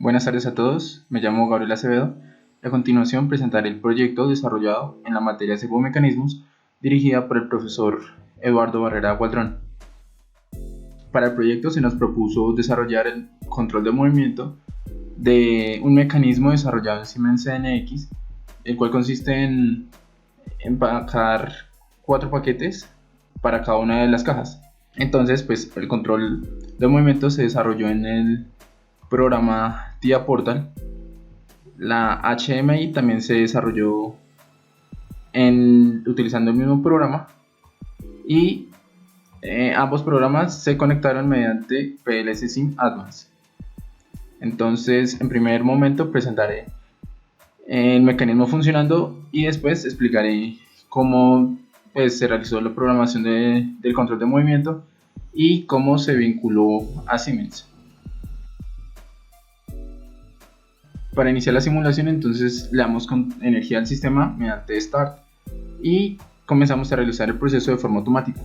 Buenas tardes a todos, me llamo Gabriel Acevedo y a continuación presentaré el proyecto desarrollado en la materia Servomecanismos dirigida por el profesor Eduardo Barrera Gualdrón. Para el proyecto se nos propuso desarrollar el control de movimiento de un mecanismo desarrollado en Siemens NX, el cual consiste en empacar 4 paquetes para cada una de las cajas. Entonces, pues el control de movimiento se desarrolló en el programa TIA Portal. La HMI también se desarrolló utilizando el mismo programa y ambos programas se conectaron mediante PLC Sim Advance. Entonces, en primer momento presentaré el mecanismo funcionando y después explicaré cómo se realizó la programación del control de movimiento y cómo se vinculó a Siemens. Para iniciar la simulación, entonces le damos con energía al sistema mediante Start y comenzamos a realizar el proceso de forma automática.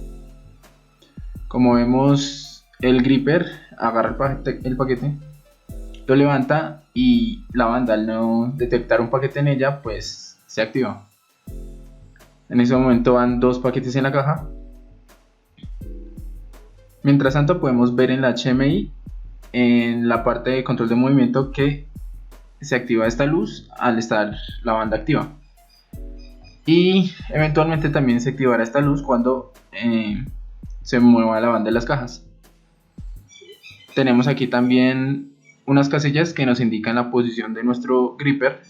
Como vemos, el gripper agarra el paquete, lo levanta y la banda, al no detectar un paquete en ella, pues se activa. En ese momento van 2 paquetes en la caja. Mientras tanto, podemos ver en la HMI, en la parte de control de movimiento, que se activa esta luz al estar la banda activa, y eventualmente también se activará esta luz cuando se mueva la banda de las cajas. Tenemos aquí también unas casillas que nos indican la posición de nuestro gripper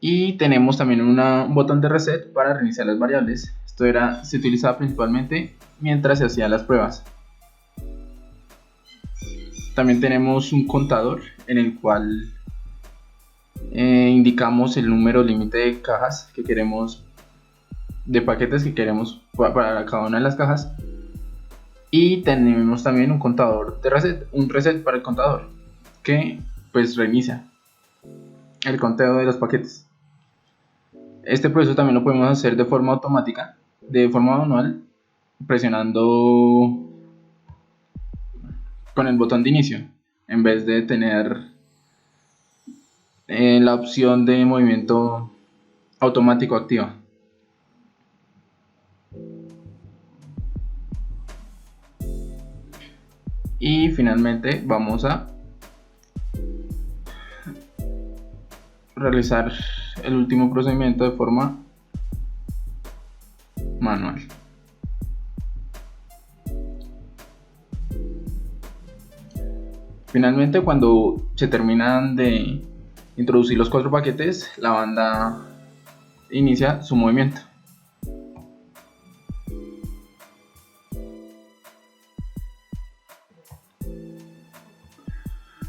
y tenemos también un botón de reset para reiniciar las variables. Esto se utilizaba principalmente mientras se hacían las pruebas. También tenemos un contador en el cual indicamos el número límite de cajas que queremos, de paquetes que queremos para cada una de las cajas, y tenemos también un contador de reset, un reset para el contador que pues reinicia el conteo de los paquetes. Este proceso también lo podemos hacer de forma automática, de forma manual, presionando con el botón de inicio en vez de tener la opción de movimiento automático activa. Y finalmente vamos a realizar el último procedimiento de forma manual. Finalmente, cuando se terminan de introducir los 4 paquetes, la banda inicia su movimiento.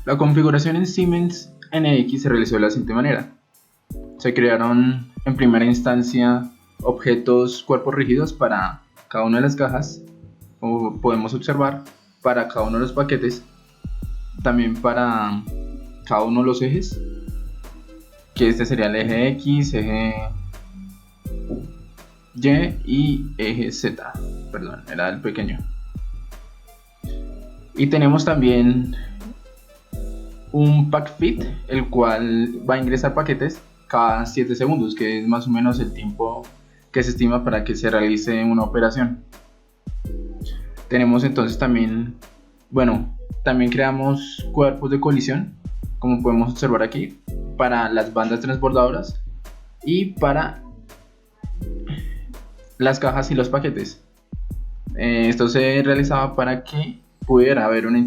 La configuración en Siemens NX se realizó de la siguiente manera. Se crearon en primera instancia objetos cuerpos rígidos para cada una de las cajas, como podemos observar, para cada uno de los paquetes, también para cada uno de los ejes, que este sería el eje X, eje Y y eje Z, perdón, era el pequeño. Y tenemos también un pack fit, el cual va a ingresar paquetes cada 7 segundos, que es más o menos el tiempo que se estima para que se realice una operación. Tenemos entonces también creamos cuerpos de colisión, como podemos observar aquí, para las bandas transbordadoras y para las cajas y los paquetes. Esto se realizaba para que pudiera haber una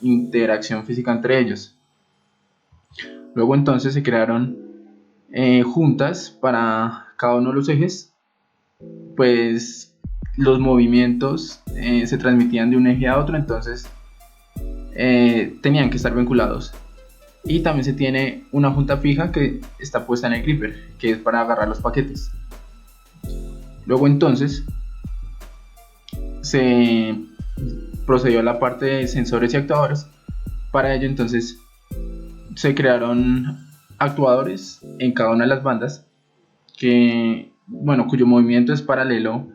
interacción física entre ellos. Luego entonces se crearon juntas para cada uno de los ejes, pues los movimientos se transmitían de un eje a otro, entonces tenían que estar vinculados. Y también se tiene una junta fija que está puesta en el gripper, que es para agarrar los paquetes. Luego entonces se procedió a la parte de sensores y actuadores. Para ello entonces se crearon actuadores en cada una de las bandas cuyo movimiento es paralelo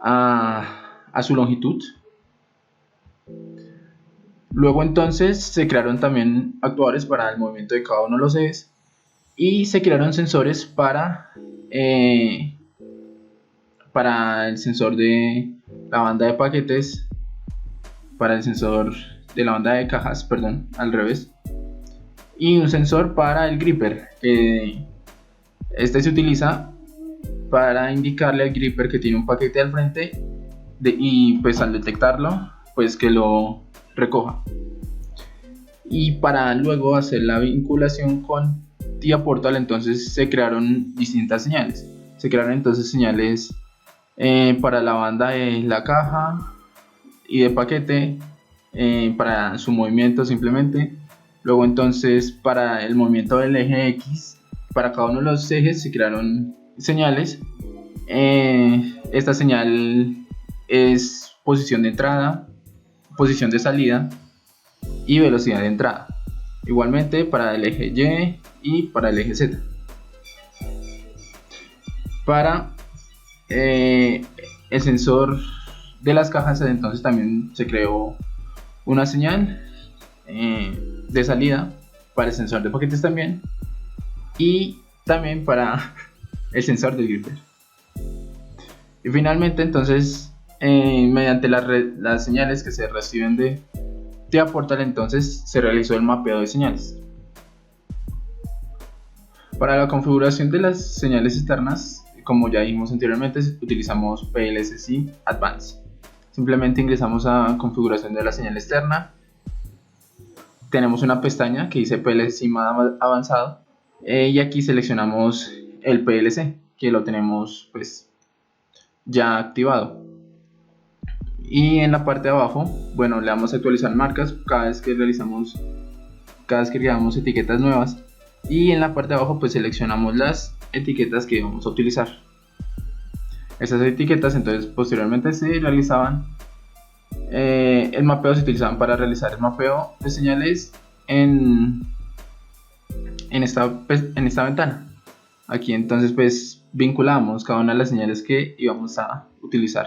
a su longitud. Luego entonces se crearon también actuadores para el movimiento de cada uno de los ejes y se crearon sensores para el sensor de la banda de paquetes, para el sensor de la banda de cajas, perdón, al revés, y un sensor para el gripper, que este se utiliza para indicarle al gripper que tiene un paquete al frente y pues al detectarlo, pues que lo recoja. Y para luego hacer la vinculación con TIA Portal, entonces se crearon distintas señales. Se crearon entonces señales para la banda de la caja y de paquete, para su movimiento simplemente. Luego entonces para el movimiento del eje X, para cada uno de los ejes se crearon señales. Esta señal es posición de entrada, posición de salida y velocidad de entrada. Igualmente para el eje Y y para el eje Z. Para el sensor de las cajas, entonces también se creó una señal de salida para el sensor de paquetes también, y también para el sensor del gripper. Y finalmente entonces mediante las señales que se reciben de TIA Portal, entonces se realizó el mapeo de señales. Para la configuración de las señales externas, como ya dijimos anteriormente, utilizamos PLC Advanced. Simplemente ingresamos a configuración de la señal externa. Tenemos una pestaña que dice PLC avanzado, y aquí seleccionamos el PLC, que lo tenemos pues ya activado. Y en la parte de abajo, bueno, le damos a actualizar marcas cada vez que creamos etiquetas nuevas, y en la parte de abajo pues seleccionamos las etiquetas que vamos a utilizar. Esas etiquetas entonces posteriormente se realizaban, el mapeo se utilizaban para realizar el mapeo de señales en esta ventana. Aquí entonces pues vinculamos cada una de las señales que íbamos a utilizar.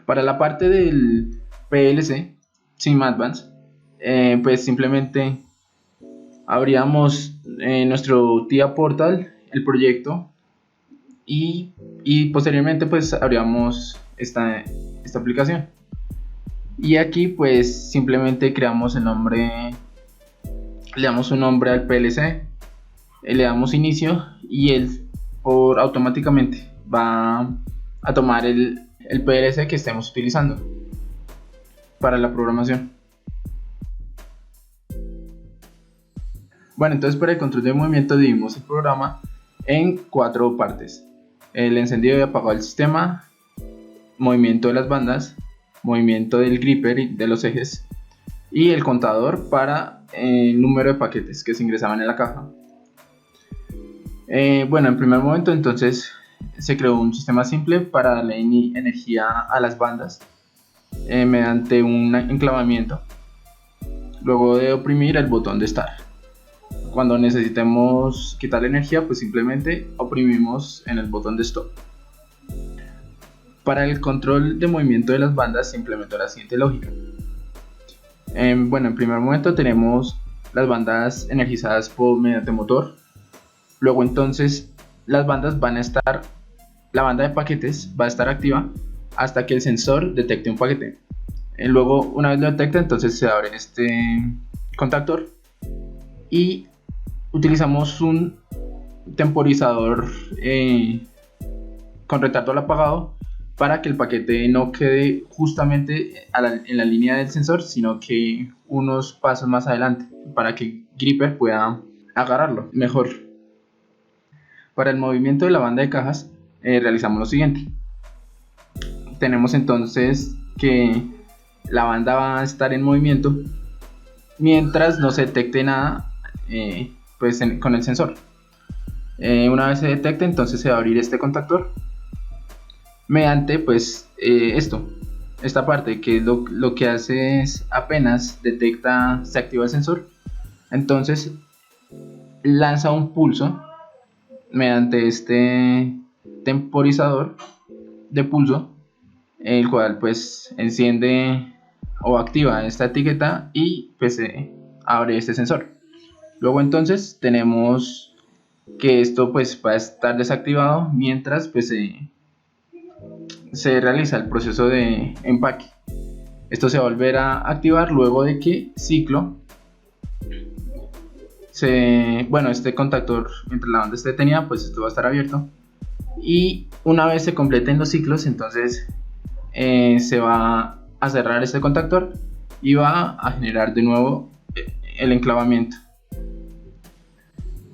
Para la parte del PLC Sim Advanced, pues simplemente abríamos nuestro TIA Portal, el proyecto, y posteriormente pues abríamos esta aplicación. Y aquí pues simplemente creamos el nombre, le damos un nombre al PLC, le damos inicio, y él automáticamente va a tomar el PLC que estemos utilizando para la programación. Bueno, entonces para el control de movimiento dividimos el programa en 4 partes: el encendido y apagado del sistema, movimiento de las bandas, movimiento del gripper y de los ejes, y el contador para el número de paquetes que se ingresaban en la caja. Bueno, en primer momento entonces se creó un sistema simple para darle energía a las bandas mediante un enclavamiento, luego de oprimir el botón de Start. Cuando necesitemos quitarle energía, pues simplemente oprimimos en el botón de Stop. Para el control de movimiento de las bandas se implementó la siguiente lógica. Bueno, en primer momento tenemos las bandas energizadas mediante motor. Luego entonces las bandas la banda de paquetes va a estar activa hasta que el sensor detecte un paquete. Luego, una vez lo detecta, entonces se abre este contactor y utilizamos un temporizador con retardo al apagado para que el paquete no quede justamente en la línea del sensor, sino que unos pasos más adelante, para que el gripper pueda agarrarlo mejor. Para el movimiento de la banda de cajas realizamos lo siguiente. Tenemos entonces que la banda va a estar en movimiento mientras no se detecte nada con el sensor. Una vez se detecte, entonces se va a abrir este contactor mediante pues esta parte, que lo que hace es, apenas se activa el sensor, entonces lanza un pulso mediante este temporizador de pulso, el cual pues enciende o activa esta etiqueta y pues abre este sensor. Luego entonces tenemos que esto pues va a estar desactivado mientras pues se realiza el proceso de empaque. Esto se va a volver a activar luego de que ciclo este contactor, mientras la banda esté detenida, pues esto va a estar abierto, y una vez se completen los ciclos, entonces se va a cerrar este contactor y va a generar de nuevo el enclavamiento.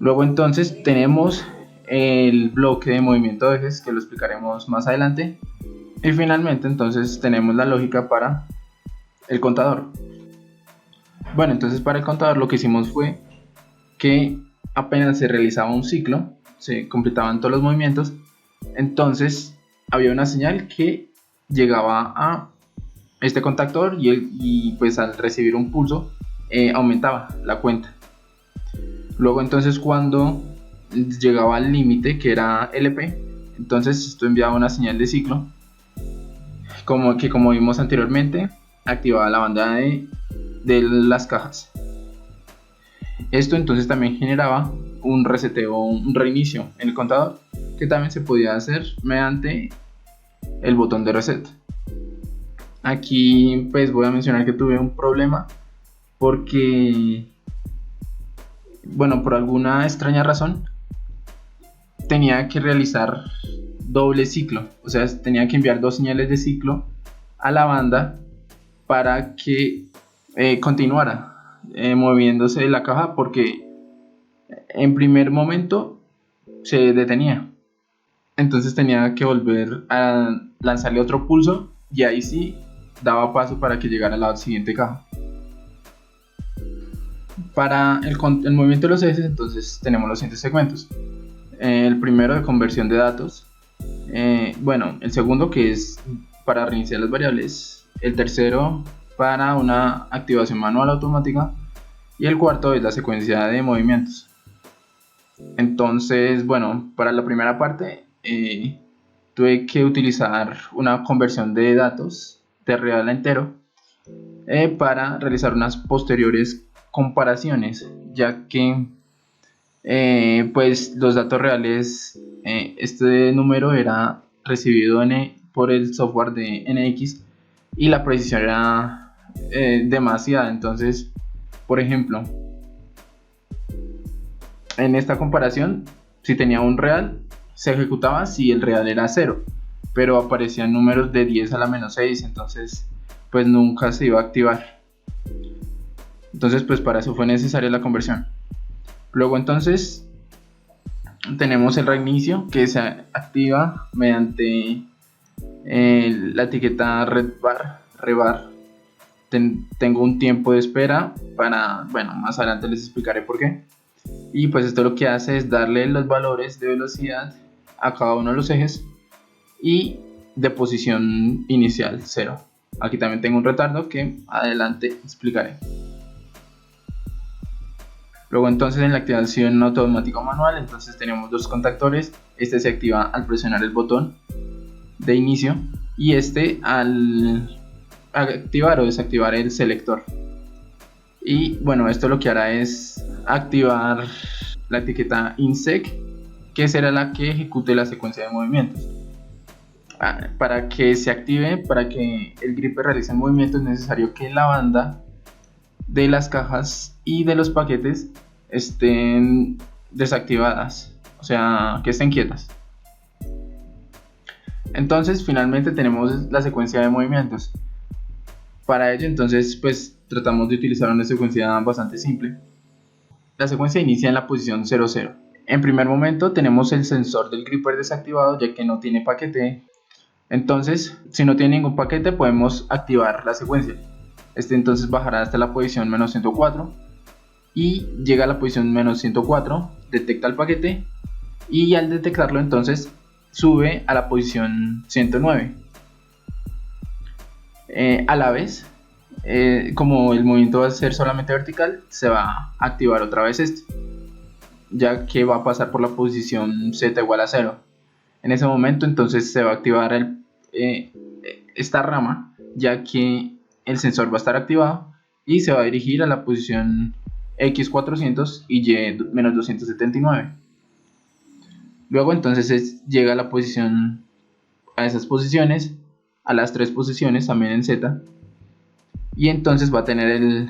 Luego entonces tenemos el bloque de movimiento de ejes, que lo explicaremos más adelante, y finalmente entonces tenemos la lógica para el contador. Bueno, entonces para el contador lo que hicimos fue que apenas se realizaba un ciclo, se completaban todos los movimientos, entonces había una señal que llegaba a este contactor y pues al recibir un pulso aumentaba la cuenta. Luego entonces cuando llegaba al límite, que era LP, entonces esto enviaba una señal de ciclo, como vimos anteriormente, activaba la banda de las cajas. Esto entonces también generaba un reseteo, un reinicio en el contador, que también se podía hacer mediante el botón de reset. Aquí pues voy a mencionar que tuve un problema porque, bueno, por alguna extraña razón tenía que realizar doble ciclo, o sea, tenía que enviar dos señales de ciclo a la banda para que continuara moviéndose la caja, porque en primer momento se detenía, entonces tenía que volver a lanzarle otro pulso y ahí sí daba paso para que llegara a la siguiente caja. Para el movimiento de los ejes entonces tenemos los siguientes segmentos. El primero de conversión de datos, el segundo que es para reiniciar las variables, el tercero para una activación manual automática y el cuarto es la secuencia de movimientos. Entonces, bueno, para la primera parte tuve que utilizar una conversión de datos de real a entero para realizar unas posteriores comparaciones, ya que pues los datos reales, este número era recibido por el software de NX y la precisión era demasiada. Entonces, por ejemplo, en esta comparación, si tenía un real, se ejecutaba si el real era 0, pero aparecían números de 10 a la menos 6, entonces pues nunca se iba a activar. Entonces pues para eso fue necesaria la conversión. Luego entonces tenemos el reinicio, que se activa mediante la etiqueta rebar. Tengo un tiempo de espera para, bueno, más adelante les explicaré por qué. Y pues esto lo que hace es darle los valores de velocidad a cada uno de los ejes y de posición inicial 0. Aquí también tengo un retardo que adelante explicaré. Luego entonces en la activación automática manual, entonces tenemos dos contactores. Este se activa al presionar el botón de inicio y este al activar o desactivar el selector. Y bueno, esto lo que hará es activar la etiqueta INSEC, que será la que ejecute la secuencia de movimientos. Para que se active, para que el gripper realice el movimiento, es necesario que la banda de las cajas y de los paquetes estén desactivadas, o sea, que estén quietas. Entonces finalmente tenemos la secuencia de movimientos. Para ello entonces pues tratamos de utilizar una secuencia bastante simple. La secuencia inicia en la posición 00. En primer momento tenemos el sensor del gripper desactivado, ya que no tiene paquete. Entonces, si no tiene ningún paquete, podemos activar la secuencia. Este entonces bajará hasta la posición menos 104 y llega a la posición menos 104, detecta el paquete y al detectarlo entonces sube a la posición 109. A la vez, como el movimiento va a ser solamente vertical, se va a activar otra vez este, ya que va a pasar por la posición z igual a 0. En ese momento entonces se va a activar esta rama, ya que el sensor va a estar activado y se va a dirigir a la posición X400 y Y-279. Luego entonces llega a la posición, a esas posiciones, a las tres posiciones también en Z, y entonces va a tener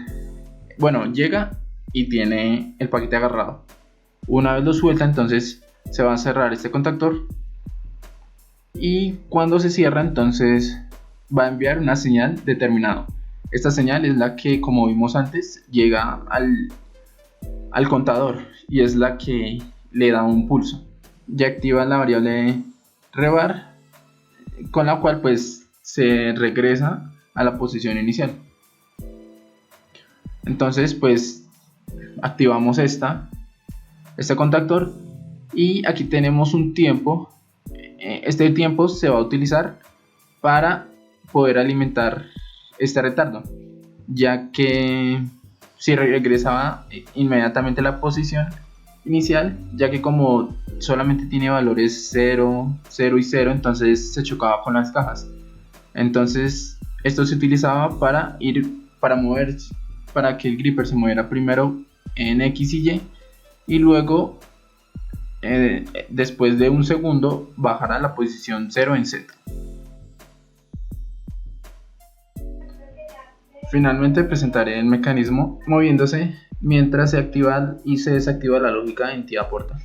llega y tiene el paquete agarrado. Una vez lo suelta, entonces se va a cerrar este contactor, y cuando se cierra, entonces va a enviar una señal determinada. Esta señal es la que, como vimos antes, llega al contador y es la que le da un pulso. Ya activa la variable rebar, con la cual pues se regresa a la posición inicial. Entonces pues activamos este contactor, y aquí tenemos un tiempo. Este tiempo se va a utilizar para poder alimentar este retardo, ya que si regresaba inmediatamente a la posición inicial, ya que como solamente tiene valores 0, 0 y 0, entonces se chocaba con las cajas. Entonces esto se utilizaba para que el gripper se moviera primero en X y luego después de un segundo bajara a la posición 0 en Z. Finalmente presentaré el mecanismo moviéndose mientras se activa y se desactiva la lógica de entidad puerta.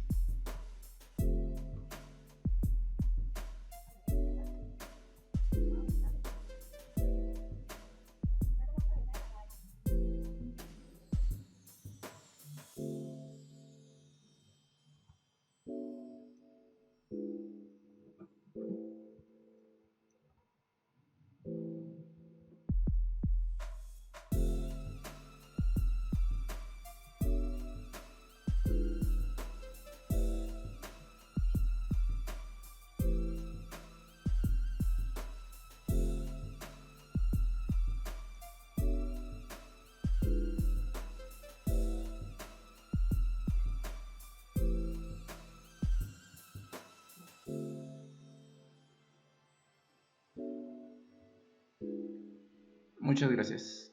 Muchas gracias.